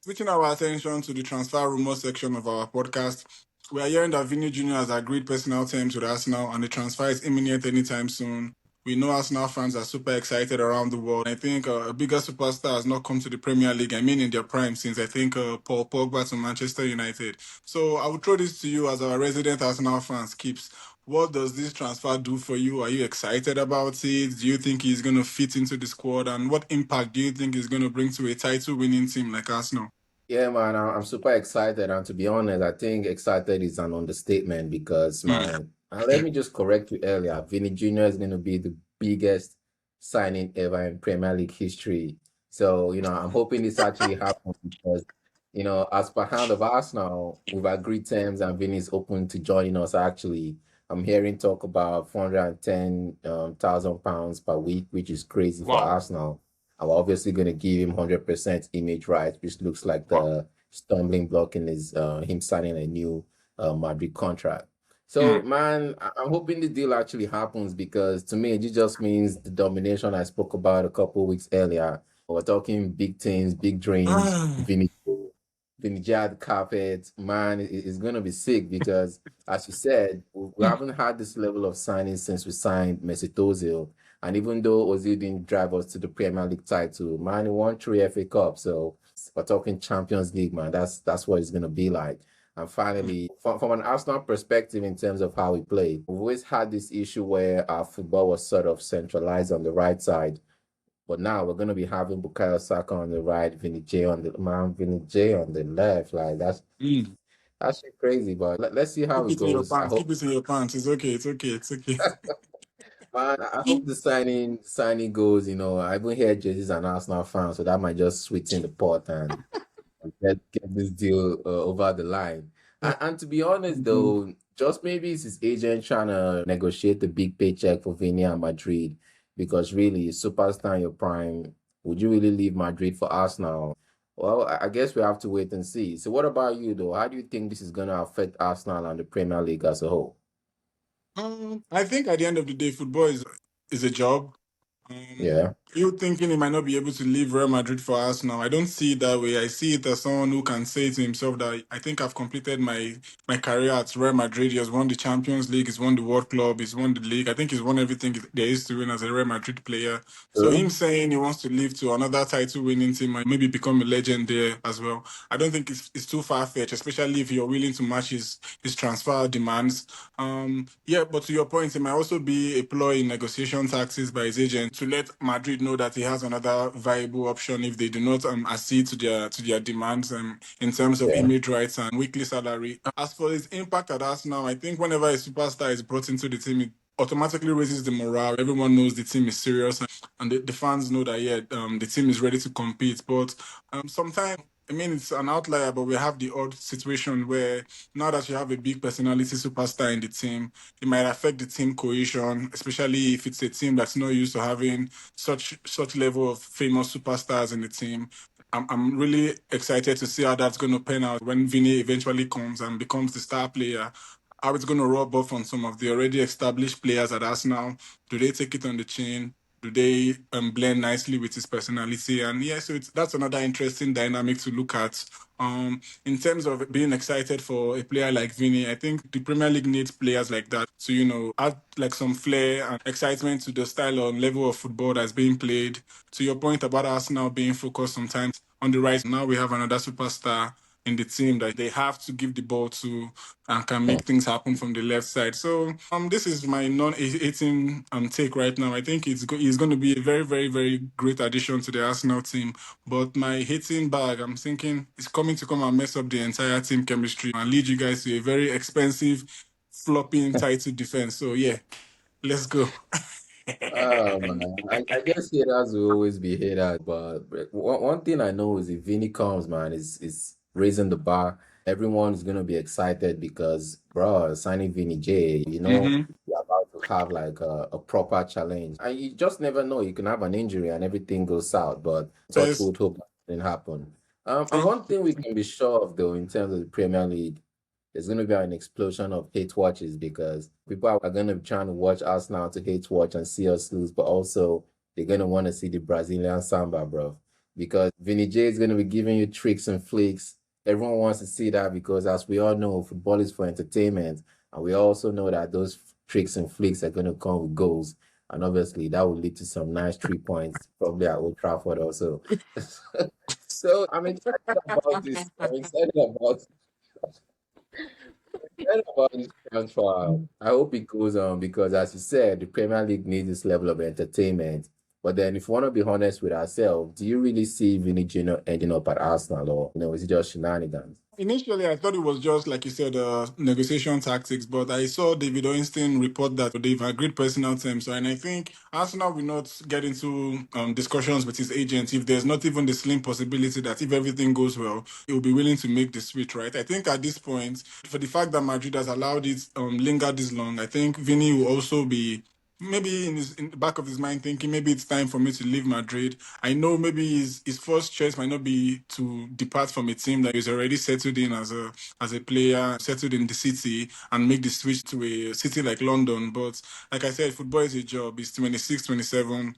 Switching our attention to the transfer rumor section of our podcast, we are hearing that Vini Jr. has agreed personal terms with Arsenal and the transfer is imminent anytime soon. We know Arsenal fans are super excited around the world. I think a bigger superstar has not come to the Premier League, I mean in their prime, since I think Paul Pogba to Manchester United. So I will throw this to you as our resident Arsenal fan, Skips. What does this transfer do for you? Are you excited about it? Do you think he's going to fit into the squad? And what impact do you think he's going to bring to a title-winning team like Arsenal? Yeah, man, I'm super excited. And to be honest, I think excited is an understatement because, man, and let me just correct you earlier. Vini Jr. is going to be the biggest signing ever in Premier League history. So, I'm hoping this actually happens because, as per hand of Arsenal, we've agreed terms and Vini is open to joining us. Actually, I'm hearing talk about 410,000 pounds per week, which is crazy for Arsenal. I'm obviously going to give him 100% image rights, which looks like the stumbling block in his him signing a new Madrid contract. So, man, I'm hoping the deal actually happens because to me, it just means the domination I spoke about a couple of weeks earlier. We're talking big things, big dreams, Vini Jr, carpet, man, it's going to be sick because, as you said, we haven't had this level of signing since we signed Mesut Ozil. And even though Ozil didn't drive us to the Premier League title, man, he won 3 FA Cups. So we're talking Champions League, man. That's what it's going to be like. And finally, from an Arsenal perspective, in terms of how we play, we've always had this issue where our football was sort of centralized on the right side. But now we're going to be having Bukayo Saka on the right, Vini J on the left. Like that's crazy. But let's see how it goes. Keep it in your pants. It's okay. It's okay. It's okay. Man, I hope the signing goes. I even hear Jesus an Arsenal fan, so that might just sweeten the pot and get this deal over the line. And to be honest, though, just maybe it's his agent trying to negotiate the big paycheck for Vini and Madrid. Because really, superstar in your prime, would you really leave Madrid for Arsenal? Well, I guess we have to wait and see. So what about you, though? How do you think this is going to affect Arsenal and the Premier League as a whole? I think at the end of the day, football is a job. Yeah. You thinking he might not be able to leave Real Madrid for us now? I don't see it that way. I see it as someone who can say to himself that I think I've completed my career at Real Madrid. He has won the Champions League, he's won the World Club, he's won the league. I think he's won everything there is to win as a Real Madrid player. So him saying he wants to leave to another title-winning team and maybe become a legend there as well, I don't think it's too far-fetched, especially if you're willing to match his transfer demands. Yeah, but to your point, it might also be a ploy in negotiation tactics by his agent to let Madrid know that he has another viable option if they do not accede to their demands in terms of image rights and weekly salary. As for his impact at Arsenal, I think whenever a superstar is brought into the team, it automatically raises the morale. Everyone knows the team is serious, and the fans know that the team is ready to compete. But sometimes, I mean, it's an outlier, but we have the odd situation where now that you have a big personality superstar in the team, it might affect the team cohesion, especially if it's a team that's not used to having such level of famous superstars in the team. I'm really excited to see how that's going to pan out when Vini eventually comes and becomes the star player. How it's going to rub off on some of the already established players at Arsenal. Do they take it on the chin? Do they blend nicely with his personality? And yeah, so that's another interesting dynamic to look at. In terms of being excited for a player like Vini, I think the Premier League needs players like that to, add like some flair and excitement to the style and level of football that's being played. To your point about Arsenal being focused sometimes on the right, now we have another superstar in the team that they have to give the ball to and can make things happen from the left side. So this is my non-18 take right now. I think he's going to be a very, very, very great addition to the Arsenal team. But my hitting bag, I'm thinking, is coming to come and mess up the entire team chemistry and lead you guys to a very expensive flopping title defense. So yeah, let's go. Man, I guess haters will always be haters, but one thing I know is if Vinny comes, man, is raising the bar. Everyone's gonna be excited because, bro, signing Vinny J, you're about to have like a proper challenge, and you just never know. You can have an injury and everything goes south, but touch wood, hope that didn't happen. And one thing we can be sure of, though, in terms of the Premier League, there's going to be an explosion of hate watches because people are going to be trying to watch us now to hate watch and see us lose, but also they're going to want to see the Brazilian samba, bro. because Vini J is going to be giving you tricks and flicks. Everyone wants to see that because, as we all know, football is for entertainment. And we also know that those tricks and flicks are going to come with goals. And obviously, that will lead to some nice 3 points, probably at Old Trafford also. So I'm excited about this. I'm excited about this transfer. I hope it goes on because, as you said, the Premier League needs this level of entertainment. But then, if we want to be honest with ourselves, do you really see Vini Jr. ending up at Arsenal, or is it just shenanigans? Initially, I thought it was just, like you said, negotiation tactics, but I saw David Ornstein report that they've agreed personal terms. So, and I think Arsenal will not get into discussions with his agent if there's not even the slim possibility that if everything goes well, he will be willing to make the switch, right? I think at this point, for the fact that Madrid has allowed it linger this long, I think Vini will also be maybe in the back of his mind thinking maybe it's time for me to leave Madrid. I know maybe his first choice might not be to depart from a team that is already settled in as a player, settled in the city, and make the switch to a city like London. But like I said, football is a job. He's 26, 27.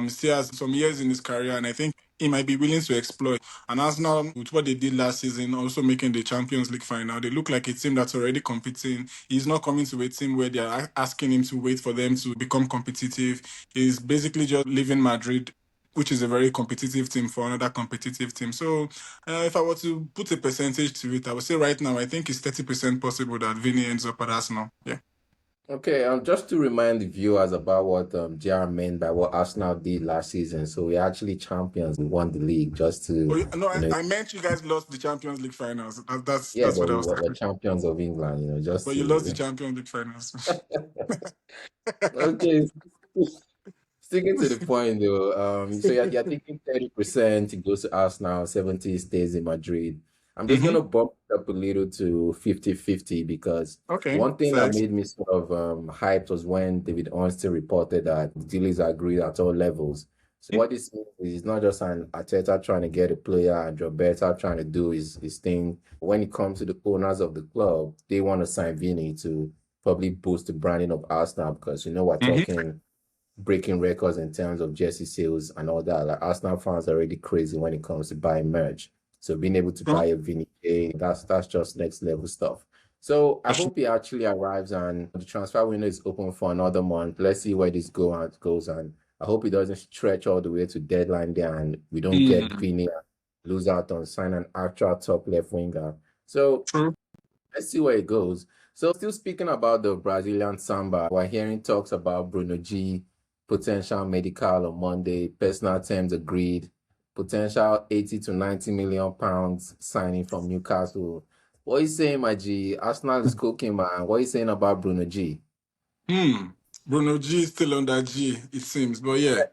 Still has some years in his career, and I think he might be willing to exploit. And Arsenal, with what they did last season, also making the Champions League final, they look like a team that's already competing. He's not coming to a team where they're asking him to wait for them to become competitive. He's basically just leaving Madrid, which is a very competitive team, for another competitive team. So if I were to put a percentage to it, I would say right now, I think it's 30% possible that Vini ends up at Arsenal. Yeah. Okay, just to remind the viewers about what JR meant by what Arsenal did last season. So we're actually champions. We won the league just Oh, to, no, you know, I meant you guys lost the Champions League finals. yeah, That's but what I we was were saying. champions of England, just But you lost the to. Champions League finals. Okay, sticking to the point though, so you're thinking 30% it goes to Arsenal, 70 stays in Madrid. I'm just Hmm. gonna bump it up a little to 50-50 because Okay. one thing that Fair. made me sort of hyped was when David Ornstein reported that the deal is agreed at all levels. So what this means is it's not just an Arteta trying to get a player and Roberta trying to do his thing. When it comes to the owners of the club, they want to sign Vini to probably boost the branding of Arsenal because we're Hmm. talking breaking records in terms of jersey sales and all that. Like Arsenal fans are already crazy when it comes to buying merch. So being able to True. buy a Vini J, that's just next level stuff. So I For sure. hope he actually arrives and the transfer window is open for another month. Let's see where this goes and I hope it doesn't stretch all the way to deadline day and we don't get Mm. Vini and lose out on sign an actual top left winger. So True. let's see where it goes. So, still speaking about the Brazilian Samba, we're hearing talks about Bruno G, potential medical on Monday, personal terms agreed, potential 80 to 90 million pounds signing from Newcastle. What are you saying, my G? Arsenal is cooking, man. What are you saying about Bruno G? Hmm. Bruno G is still on that G, it seems. But yeah,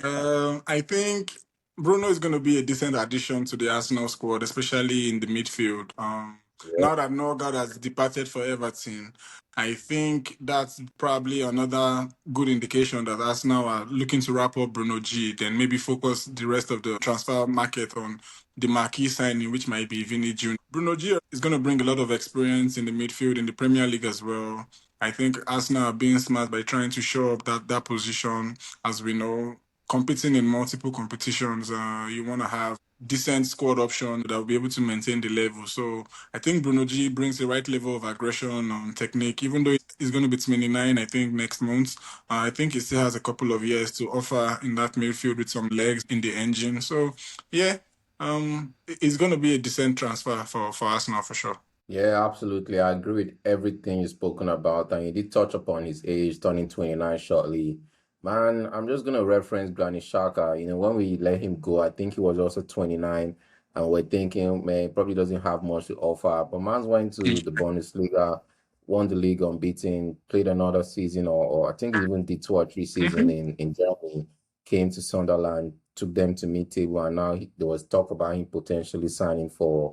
I think Bruno is going to be a decent addition to the Arsenal squad, especially in the midfield. Yeah. Now that Norgard has departed for Everton, I think that's probably another good indication that Arsenal are looking to wrap up Bruno G, then maybe focus the rest of the transfer market on the marquee signing, which might be Vini Jr. Bruno G is going to bring a lot of experience in the midfield in the Premier League as well. I think Arsenal are being smart by trying to show up that position. As we know, competing in multiple competitions, you want to have decent squad option that will be able to maintain the level. So I think Bruno G brings the right level of aggression and technique, even though he's going to be 29, I think, next month. I think he still has a couple of years to offer in that midfield with some legs in the engine. So, yeah, it's going to be a decent transfer for Arsenal for sure. Yeah, absolutely. I agree with everything you've spoken about. And you did touch upon his age, turning 29 shortly. Man, I'm just going to reference Granit Xhaka. When we let him go, I think he was also 29. And we're thinking, man, he probably doesn't have much to offer. But man's went to the Bundesliga, won the league unbeaten, played another season, or I think he even did 2 or 3 seasons Mhm. in Germany, came to Sunderland, took them to mid-table, and now there was talk about him potentially signing for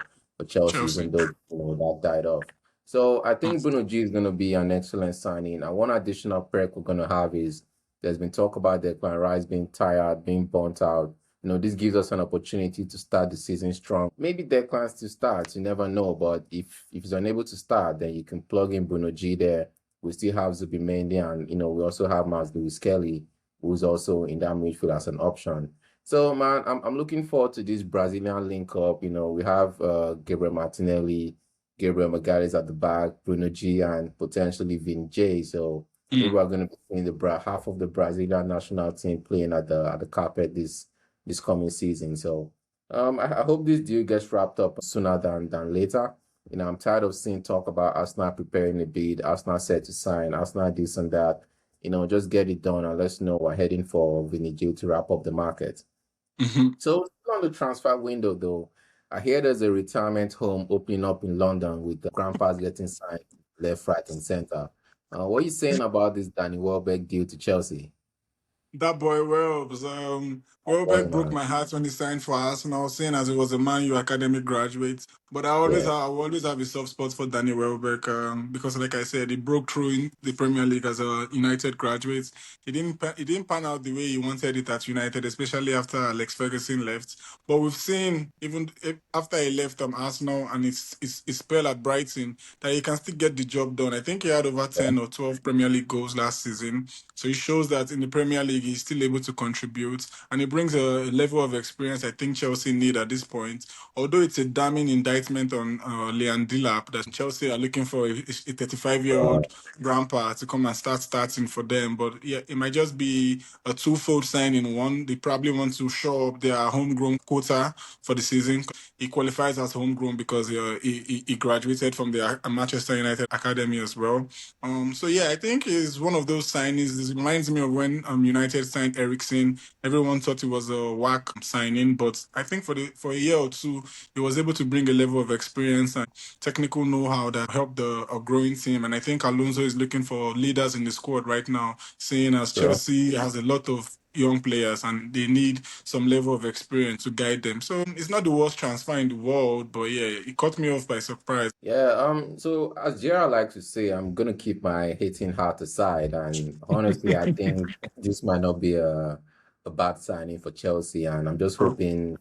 Chelsea, Chelsea. even though that died off. So I think Bruno G is going to be an excellent signing. And one additional perk we're going to have is there's been talk about Declan Rice being tired, being burnt out. This gives us an opportunity to start the season strong. Maybe Declan still starts, you never know. But if he's unable to start, then you can plug in Bruno G there. We still have Zubimendi, and we also have Lewis Skelly, who's also in that midfield as an option. So man, I'm looking forward to this Brazilian link up. We have Gabriel Martinelli, Gabriel Magalhaes at the back, Bruno G, and potentially Vini J. So maybe Mm. we're going to be seeing the half of the Brazilian national team playing at the carpet this coming season. So I hope this deal gets wrapped up sooner than later. I'm tired of seeing talk about Arsenal preparing a bid, Arsenal set to sign, Arsenal this and that. Just get it done and let's know we're heading for Vini J to wrap up the market. Mhm. So still on the transfer window, though, I hear there's a retirement home opening up in London with the grandpas getting signed left, right, and center. What are you saying about this Danny Welbeck deal to Chelsea? That boy Welbs. Boy, Welbeck broke man. my heart when he signed for Arsenal, seeing as he was a Man U academy graduate. But Yeah. I will always have a soft spot for Danny Welbeck because, like I said, he broke through in the Premier League as a United graduate. He didn't pan out the way he wanted it at United, especially after Alex Ferguson left. But we've seen after he left Arsenal and his spell at Brighton that he can still get the job done. I think he had over Yeah. 10 or 12 Premier League goals last season. So it shows that in the Premier League, he's still able to contribute. And he brings a level of experience I think Chelsea need at this point. Although it's a damning indictment on Leon Delap that Chelsea are looking for a 35-year-old grandpa to come and start starting for them. But yeah, it might just be a twofold sign in one. They probably want to show up their homegrown quota for the season. He qualifies as homegrown because he graduated from the Manchester United Academy as well. So yeah, I think it's one of those signings. This reminds me of when United signed Ericsson. Everyone thought it was a whack signing, but I think for a year or two, he was able to bring a level of experience and technical know-how that helped a growing team. And I think Alonso is looking for leaders in the squad right now, seeing as Sure. Chelsea has a lot of young players and they need some level of experience to guide them. So it's not the worst transfer in the world, but yeah, it caught me off by surprise. Yeah, so as JR likes to say, I'm gonna keep my hating heart aside. And honestly, I think this might not be a bad signing for Chelsea. And I'm just hoping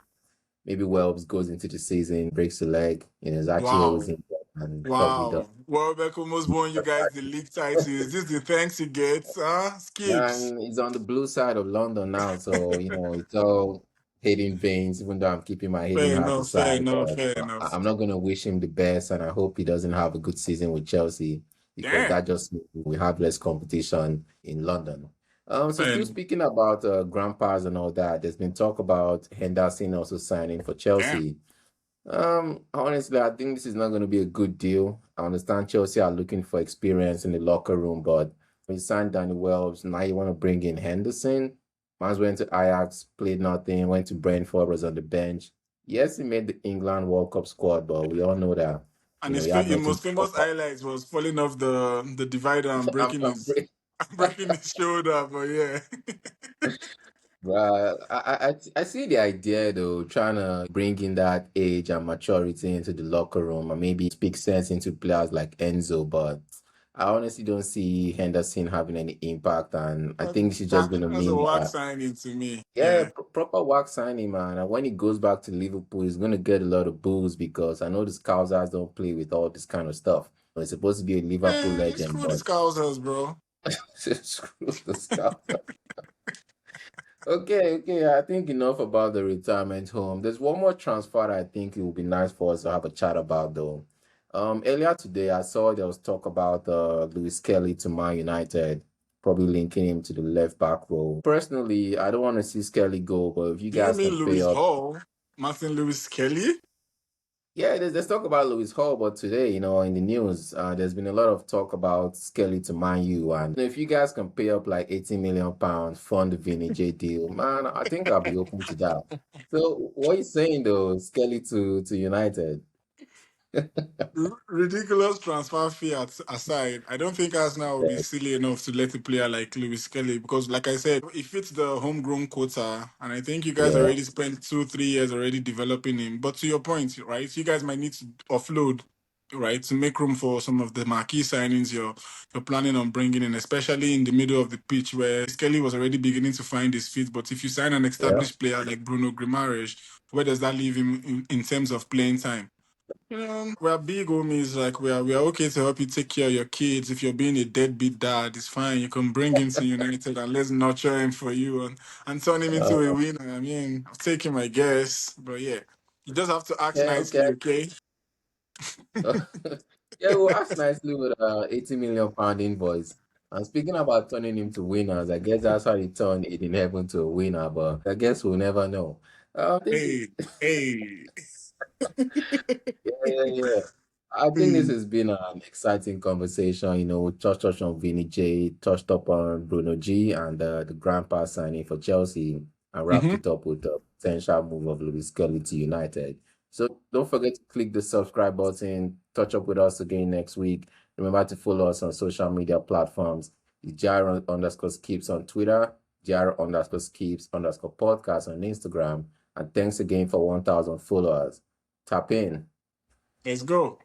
maybe Welbs goes into the season, breaks a leg, is actually always Wow. in and probably does. Wow. Welbeck almost won you guys the league title. Is this the thanks he gets? Skips. And he's on the blue side of London now, so it's all hating veins, even though I'm keeping my hating Fair heart enough, fair aside. enough, But fair enough. I'm not gonna wish him the best, and I hope he doesn't have a good season with Chelsea because Damn. that just means we have less competition in London. So Fair still enough. speaking about grandpas and all that, there's been talk about Henderson also signing for Damn. Chelsea. Honestly, I think this is not going to be a good deal. I understand Chelsea are looking for experience in the locker room, but when you signed Danny Wells, now you want to bring in Henderson. Mans went to Ajax, played nothing, went to Brentford, was on the bench. Yes, he made the England World Cup squad, but we all know that, And he had his nothing most to famous offer. highlights was falling off the divider and I'm, breaking I'm his pretty, breaking his shoulder. But yeah. Right. I see the idea though, trying to bring in that age and maturity into the locker room and maybe speak sense into players like Enzo, but I honestly don't see Henderson having any impact, and I think this is just going to That's a mean whack that, signing to me. yeah, Yeah. proper work signing, man. And when he goes back to Liverpool, he's going to get a lot of boos because I know the Scousers don't play with all this kind of stuff. He's supposed to be a Liverpool Man, legend, screw the but Scousers, bro. screw the Scousers. Okay. I think enough about the retirement home. There's one more transfer that I think it would be nice for us to have a chat about, though. Earlier today, I saw there was talk about Lewis Skelly to Man United, probably linking him to the left back role. Personally, I don't want to see Skelly go, but if you Do you guys mean can pay Louis up, Hall? Martin Lewis Kelly? yeah, there's talk about Lewis Hall, but today, in the news, there's been a lot of talk about Skelly to Man U. And if you guys can pay up like 80 million pounds, fund the Vini J deal, man, I think I'll be open to that. So, what are you saying though, Skelly to United? Ridiculous transfer fee aside, I don't think Arsenal will be Yeah, silly enough to let a player like Lewis Skelly because, like I said, it fits the homegrown quota, and I think you guys yeah, already spent 2 3 years already developing him. But to your point, right, you guys might need to offload, right, to make room for some of the marquee signings you're planning on bringing in, especially in the middle of the pitch where Skelly was already beginning to find his feet. But if you sign an yeah. established player like Bruno Guimaraes, where does that leave him in terms of playing time? We're big homies. Like we are okay to help you take care of your kids. If you're being a deadbeat dad, it's fine. You can bring him to United and let's nurture him for you and turn him into a Uh, winner. I mean, I'll take him, I guess. But yeah, you just have to act okay, okay. nicely, okay? Yeah, we'll ask nicely with a 80 million pound invoice. And speaking about turning him to winners, I guess that's how he turned Aiden Heaven to a winner, but I guess we'll never know. This is Hey, hey. Yeah, yeah, yeah. I think this Hmm. has been an exciting conversation. We touched on Vini J, touched up on Bruno G and the grandpa signing for Chelsea, and wrapped Mm-hmm. it up with the potential move of Lewis Skelly to United. So don't forget to click the subscribe button, touch up with us again next week. Remember to follow us on social media platforms. JR_Skipps on Twitter, JR_Skipps_podcast on Instagram. And thanks again for 1,000 followers. Tap in. Let's go.